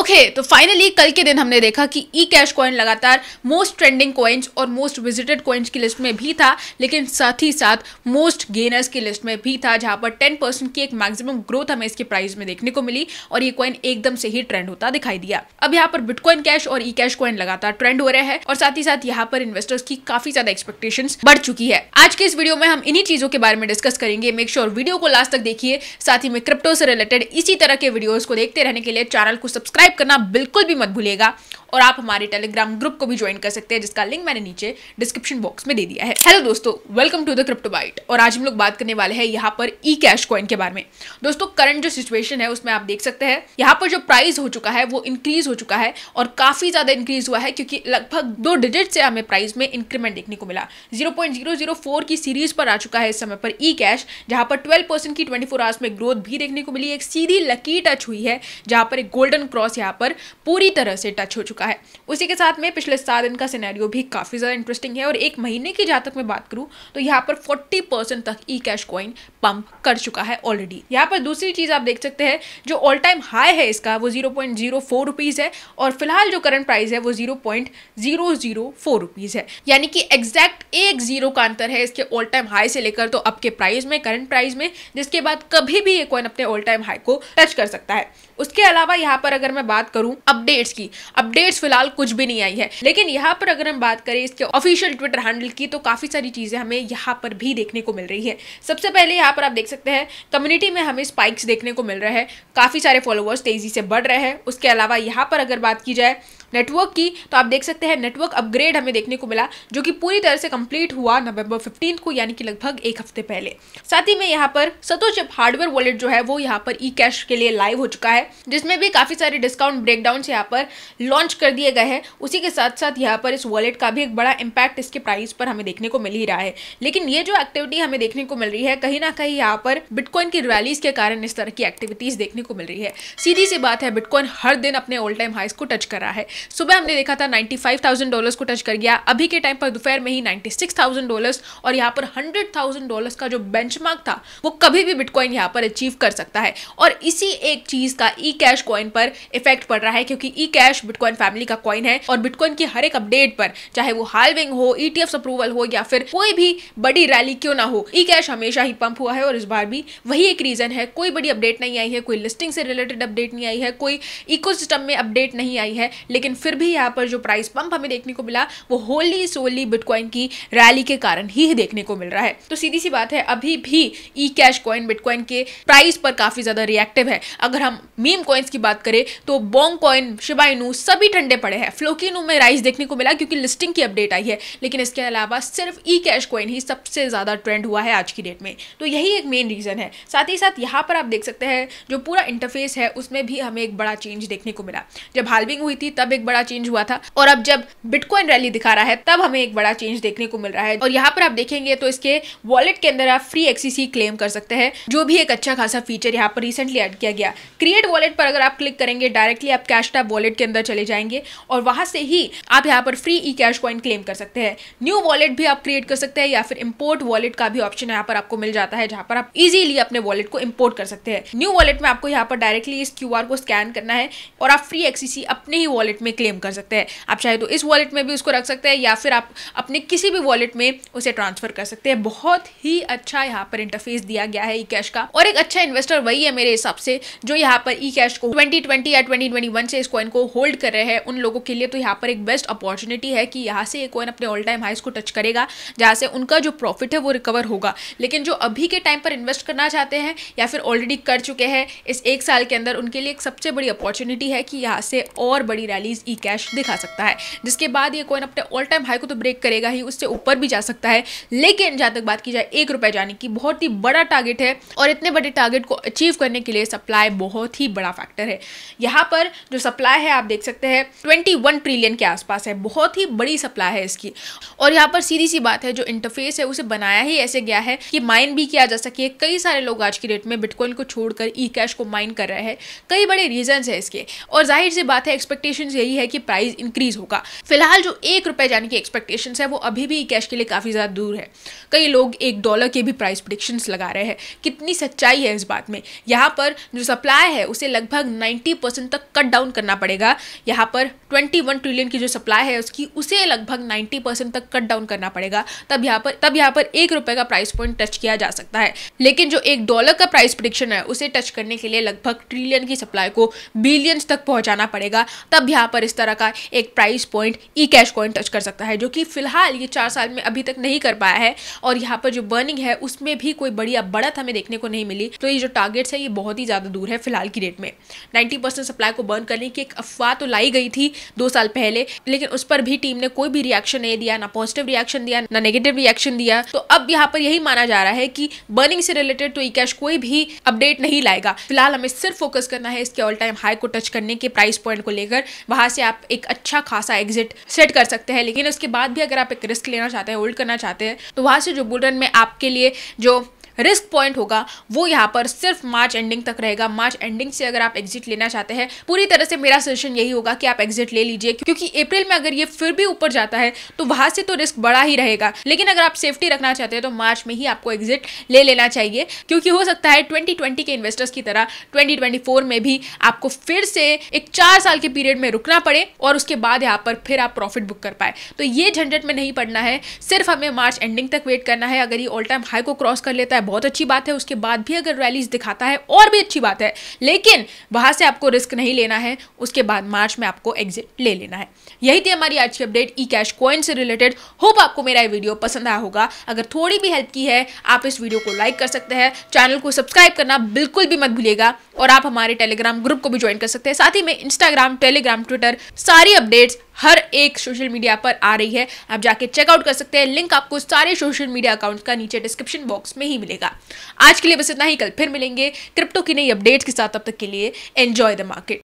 Okay, तो finally कल के दिन हमने देखा कि ई कैश कॉइन लगातार मोस्ट ट्रेंडिंग कॉइन्स और मोस्ट विजिटेड कॉइन्स की लिस्ट में भी था, लेकिन साथ ही साथ मोस्ट गेनर्स की लिस्ट में भी था, जहां पर 10% की एक मैक्सिमम ग्रोथ हमें इसके प्राइस में देखने को मिली और ये कॉइन एकदम से ही ट्रेंड होता दिखाई दिया। अब यहाँ पर बिटकॉइन कैश और ई कैश कॉइन लगातार ट्रेंड हो रहे हैं और साथ ही साथ यहाँ पर इन्वेस्टर्स की काफी ज्यादा एक्सपेक्टेशंस बढ़ चुकी है। आज के इस वीडियो में हम इन्हीं चीजों के बारे में डिस्कस करेंगे। मेक श्योर वीडियो को लास्ट तक देखिए। साथ ही में क्रिप्टो से रिलेटेड इसी तरह के वीडियोस को देखते रहने के लिए चैनल को सब्सक्राइब करना बिल्कुल भी मत भूलिएगा और आप हमारे टेलीग्राम ग्रुप को भी ज्वाइन कर सकते हैं, जिसका लिंक मैंने नीचे डिस्क्रिप्शन बॉक्स में दे दिया है। हेलो दोस्तों, welcome to the crypto byte. और आज हम लोग बात करने वाले हैं यहाँ पर ई कैश कॉइन के बारे में। दोस्तों, करंट जो सिचुएशन है उसमें आप देख सकते हैं यहाँ पर जो प्राइस हो चुका है वो इंक्रीज हो चुका है और काफी ज्यादा इंक्रीज हुआ है, क्योंकि लगभग 2 डिजिट से हमें प्राइस में इंक्रीमेंट देखने को मिला। 0.004 की सीरीज पर आ चुका है इस समय पर ई कैश, जहां पर 12% की 24 आवर्स में ग्रोथ भी देखने को मिली। एक सीधी लकी टच हुई है जहां पर एक गोल्डन क्रॉस यहाँ पर पूरी तरह से टच हो चुका है। उसी के साथ में पिछले 7 दिन का सिनेरियो भी काफी ज्यादा इंटरेस्टिंग है और एक महीने की जहां तक मैं बात करूं तो यहाँ पर 40% तक ई कैश कॉइन पंप कर चुका है ऑलरेडी। यहाँ पर दूसरी चीज आप देख सकते हैं, जो ऑल टाइम हाई है इसका वो 0.04 रुपीज है और फिलहाल जो करंट प्राइस है वो 0.004 रुपीज है, यानी कि एग्जैक्ट 1 जीरो का अंतर है इसके ऑल टाइम हाई से लेकर तो अब के प्राइस में, करंट प्राइस में, जिसके बाद कभी भी ये कॉइन अपने ऑल टाइम हाई को टच कर सकता है। उसके अलावा यहाँ पर अगर मैं बात करूं अपडेट्स की, अपडेट्स फिलहाल कुछ भी नहीं आई है, लेकिन यहाँ पर अगर हम बात करें इसके ऑफिशियल ट्विटर हैंडल की तो काफी सारी चीजें हमें यहाँ पर भी देखने को मिल रही है। सबसे पहले यहाँ पर आप देख सकते हैं कम्युनिटी में हमें स्पाइक्स देखने को मिल रहे हैं, काफी सारे फॉलोअर्स तेजी से बढ़ रहे हैं। उसके अलावा यहाँ पर अगर बात की जाए नेटवर्क की तो आप देख सकते हैं नेटवर्क अपग्रेड हमें देखने को मिला, जो कि पूरी तरह से कंप्लीट हुआ नवंबर 15 को, यानी कि लगभग 1 हफ्ते पहले। साथ ही में यहाँ पर सतोचिप हार्डवेयर वॉलेट जो है वो यहाँ पर ई कैश के लिए लाइव हो चुका है, जिसमें भी काफी सारे डिस्काउंट ब्रेकडाउन यहाँ पर लॉन्च कर दिए गए हैं। उसी के साथ साथ यहाँ पर इस वॉलेट का भी एक बड़ा इंपैक्ट इसके प्राइस पर हमें देखने को मिल ही रहा है। लेकिन ये जो एक्टिविटी हमें देखने को मिल रही है, कहीं ना कहीं यहाँ पर बिटकॉइन की रैलीज के कारण इस तरह की एक्टिविटीज देखने को मिल रही है। सीधी सी बात है, बिटकॉइन हर दिन अपने ऑल टाइम हाइस को टच कर रहा है। सुबह हमने देखा था $95,000 को टच कर गया, अभी के टाइम पर दोपहर में ही $96,000 और यहाँ पर $100,000 का जो बेंचमार्क था वो कभी भी बिटकॉइन यहाँ पर अचीव कर सकता है। और इसी एक चीज का ई कैश कॉइन पर इफेक्ट पड़ रहा है, क्योंकि ई कैश बिटकॉइन फैमिली का कॉइन है और बिटकॉइन की हर एक अपडेट पर, चाहे वो हाल्विंग हो, ईटीएफ अप्रूवल हो या फिर कोई भी बड़ी रैली क्यों ना हो, ई कैश हमेशा ही पंप हुआ है। और इस बार भी वही एक रीजन है, कोई बड़ी अपडेट नहीं आई है, कोई लिस्टिंग से रिलेटेड अपडेट नहीं आई है, कोई इकोसिस्टम में अपडेट नहीं आई है, लेकिन फिर भी यहाँ पर जो प्राइस पंप हमें देखने को मिला वो होली सोली बिटकॉइन की रैली के कारण ही देखने को मिल रहा है। तो सीधी सी बात है, अभी भी ई कैश कॉइन बिटकॉइन के प्राइस पर काफी ज्यादा रिएक्टिव है। अगर हम मीम कॉइन्स की बात करें तो बोंग कॉइन, शिबा इनू सभी ठंडे पड़े हैं। फ्लोकिनू में राइज देखने को मिला क्योंकि लिस्टिंग की अपडेट आई है, लेकिन इसके अलावा सिर्फ ई कैश कॉइन ही सबसे ज्यादा ट्रेंड हुआ है आज की डेट में। तो यही एक मेन रीजन है। साथ ही साथ यहाँ पर आप देख सकते हैं जो पूरा इंटरफेस है उसमें भी हमें एक बड़ा चेंज देखने को मिला। जब हाल्विंग हुई थी तब एक बड़ा चेंज हुआ था और अब जब बिटकॉइन रैली दिखा रहा है तब हमें एक बड़ा चेंज देखने को मिल रहा है। और यहाँ पर आप देखेंगे तो इसके वॉलेट के अंदर आप फ्री एक्सीसी क्लेम कर सकते हैं, जो भी एक अच्छा खासा फीचर यहाँ पर रिसेंटली ऐड किया गया। क्रिएट वॉलेट पर अगर आप क्लिक करेंगे डायरेक्टली आप कैश टैप वॉलेट के अंदर चले जाएंगे और वहां से ही आप यहाँ पर फ्री ई कैश कॉइन क्लेम कर सकते हैं। न्यू वॉलेट भी आप क्रिएट कर सकते हैं या फिर इंपोर्ट वॉलेट का भी ऑप्शन यहाँ पर आपको मिल जाता है, जहां पर आप इजीली अपने वॉलेट को इंपोर्ट कर सकते हैं। न्यू वॉलेट में आपको यहाँ पर डायरेक्टली इस क्यूआर को स्कैन करना है और आप फ्री एक्सीसी अपने ही वॉलेट में क्लेम कर सकते हैं। आप चाहे तो इस वॉलेट में भी उसको रख सकते हैं या फिर आप अपने किसी भी वॉलेट में उसे ट्रांसफर कर सकते हैं। बहुत ही अच्छा यहाँ पर इंटरफेस दिया गया है ई कैश का और एक अच्छा इन्वेस्टर वही है मेरे हिसाब से जो यहाँ पर ई कैश को 2020 या 2021 से इस कॉइन को होल्ड कर रहे हैं। उन लोगों के लिए तो यहाँ पर एक बेस्ट अपॉर्चुनिटी है कि यहाँ से ये कॉइन अपने ऑल टाइम हाइस को टच करेगा, जहाँ से उनका जो प्रॉफिट है वो रिकवर होगा। लेकिन जो अभी के टाइम पर इन्वेस्ट करना चाहते हैं या फिर ऑलरेडी कर चुके हैं इस 1 साल के अंदर, उनके लिए एक सबसे बड़ी अपॉर्चुनिटी है कि यहाँ से और बड़ी रैलीज ई कैश दिखा सकता है, जिसके बाद ये कॉइन अपने ऑल टाइम हाई को तो ब्रेक करेगा ही, उससे ऊपर भी जा सकता है। लेकिन जहां तक बात की जाए 1 रुपए जाने की, बहुत ही बड़ा टारगेट है और इतने बड़े टारगेट को अचीव करने के लिए सप्लाई बहुत ही बड़ा फैक्टर है। यहाँ पर जो सप्लाई है आप देख सकते हैं 21 ट्रिलियन के आसपास है, बहुत ही बड़ी सप्लाई है इसकी। और यहाँ पर सीधी सी बात है जो इंटरफेस है उसे बनाया ही ऐसे गया है कि माइन भी किया जा सके। कई सारे लोग आज की डेट में बिटकॉइन को छोड़कर ई कैश को माइन कर रहे हैं, कई बड़े रीजंस है इसके और जाहिर सी बात है एक्सपेक्टेशंस यही यही है कि प्राइस इंक्रीज होगा। फिलहाल जो ₹1 जाने की एक्सपेक्टेशन है वो अभी भी कैश के लिए काफी ज्यादा दूर है। कई लोग $1 के भी प्राइस प्रेडिक्शंस लगा रहे हैं। कितनी सच्चाई है इस बात में? यहाँ पर जो सप्लाई है उसे लगभग 90% तक कट डाउन करना पड़ेगा। यहाँ पर 21 ट्रिलियन की जो सप्लाई है उसकी उसे लगभग 90% तक कट डाउन करना पड़ेगा, तब यहाँ पर ₹1 का प्राइस पॉइंट टच किया जा सकता है। लेकिन जो $1 का प्राइस प्रेडिक्शन है उसे टच करने के लिए लगभग ट्रिलियन की सप्लाई को बिलियंस तक पहुंचाना पड़ेगा, तब यहाँ पर इस तरह का एक प्राइस पॉइंट ई कैश कॉइन टच कर सकता है, जो कि फिलहाल ये 4 साल में अभी तक नहीं कर पाया है। और यहाँ पर जो बर्निंग है उसमें भी कोई बड़ी बढ़त हमें देखने को नहीं मिली। तो ये जो टारगेट्स है ये बहुत ही ज्यादा दूर है फिलहाल की डेट में। 90% सप्लाई को बर्न करने की एक अफवाह तो लाई गई थी 2 साल पहले, लेकिन उस पर भी टीम ने कोई भी रिएक्शन नहीं दिया, ना पॉजिटिव रिएक्शन दिया ना नेगेटिव रिएक्शन दिया। तो अब यहाँ पर यही माना जा रहा है कि बर्निंग से रिलेटेड तो ई कैश कोई भी अपडेट नहीं लाएगा। फिलहाल हमें सिर्फ फोकस करना है इसके ऑल टाइम हाई को टच करने के प्राइस पॉइंट को लेकर। वहां से आप एक अच्छा खासा एग्जिट सेट कर सकते हैं, लेकिन उसके बाद भी अगर आप एक रिस्क लेना चाहते हैं, होल्ड करना चाहते हैं, तो वहां से जो बुल रन में आपके लिए जो रिस्क पॉइंट होगा वो यहाँ पर सिर्फ मार्च एंडिंग तक रहेगा। मार्च एंडिंग से अगर आप एग्जिट लेना चाहते हैं, पूरी तरह से मेरा सजेशन यही होगा कि आप एग्जिट ले लीजिए, क्योंकि अप्रैल में अगर ये फिर भी ऊपर जाता है तो वहां से तो रिस्क बड़ा ही रहेगा। लेकिन अगर आप सेफ्टी रखना चाहते हैं तो मार्च में ही आपको एग्जिट ले लेना चाहिए, क्योंकि हो सकता है 2020 के इन्वेस्टर्स की तरह 2024 में भी आपको फिर से एक 4 साल के पीरियड में रुकना पड़े और उसके बाद यहाँ पर फिर आप प्रॉफिट बुक कर पाए। तो ये झंझट में नहीं पड़ना है, सिर्फ हमें मार्च एंडिंग तक वेट करना है। अगर ये ऑल टाइम हाई को क्रॉस कर लेता है बहुत अच्छी बात है, उसके बाद भी अगर रैलीज दिखाता है और भी अच्छी बात है, लेकिन वहां से आपको रिस्क नहीं लेना है। उसके बाद मार्च में आपको एग्जिट ले लेना है। यही थी हमारी आज की अपडेट ई कैश कॉइन से रिलेटेड। होप आपको मेरा ये वीडियो पसंद आया होगा। अगर थोड़ी भी हेल्प की है आप इस वीडियो को लाइक कर सकते हैं, चैनल को सब्सक्राइब करना बिल्कुल भी मत भूलिएगा, और आप हमारे टेलीग्राम ग्रुप को भी ज्वाइन कर सकते हैं। साथ ही में इंस्टाग्राम, टेलीग्राम, ट्विटर सारी अपडेट्स हर एक सोशल मीडिया पर आ रही है, आप जाके चेकआउट कर सकते हैं। लिंक आपको सारे सोशल मीडिया अकाउंट का नीचे डिस्क्रिप्शन बॉक्स में ही मिलेगा। आज के लिए बस इतना ही, कल फिर मिलेंगे क्रिप्टो की नई अपडेट्स के साथ। तब तक के लिए एंजॉय द मार्केट।